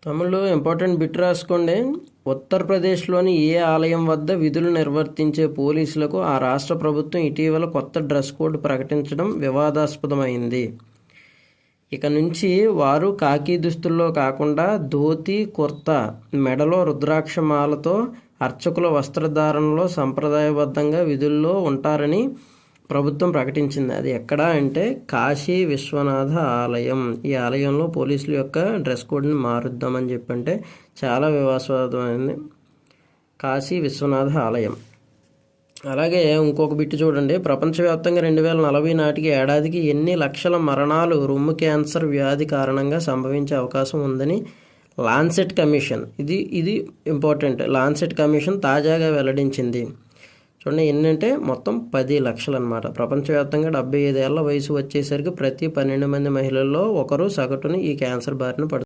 తమిళ్లో important bit రాసుకోండి. ఉత్తరప్రదేశ్లోని ఏ ఆలయం వద్ద విధులు నిర్వర్తించే పోలీసులకు ఆ రాష్ట్ర ప్రభుత్వం ఇటీవల కొత్త డ్రెస్ కోడ్ ప్రకటించడం వివాదాస్పదమైంది. ఇక నుంచి వారు కాకి దుస్తుల్లో కాకుండా ధోతి, కుర్తా, మెడలో రుద్రాక్షమాలతో అర్చకుల వస్త్రధారణలో సంప్రదాయబద్ధంగా విధుల్లో ఉంటారని ప్రభుత్వం ప్రకటించింది. అది ఎక్కడ అంటే కాశీ విశ్వనాథ ఆలయం. ఈ ఆలయంలో పోలీసుల యొక్క డ్రెస్ కోడ్ని మారుద్దామని చెప్పంటే చాలా వివాదాస్పదమైంది. కాశీ విశ్వనాథ ఆలయం. అలాగే ఇంకొక బిట్ చూడండి. ప్రపంచవ్యాప్తంగా 2040 నాటికి ఏడాదికి ఎన్ని లక్షల మరణాలు రొమ్ము క్యాన్సర్ వ్యాధి కారణంగా సంభవించే అవకాశం ఉందని లాన్సెట్ కమిషన్, ఇది ఇంపార్టెంట్, లాన్సెట్ కమిషన్ తాజాగా వెల్లడించింది. చూడండి, ఏంటంటే మొత్తం 10 లక్షలు అనమాట. ప్రపంచవ్యాప్తంగా 75 ఏళ్ల వయసు వచ్చేసరికి ప్రతి 12 మంది మహిళల్లో ఒకరు సగటున ఈ క్యాన్సర్ బారిన పడుతుంది.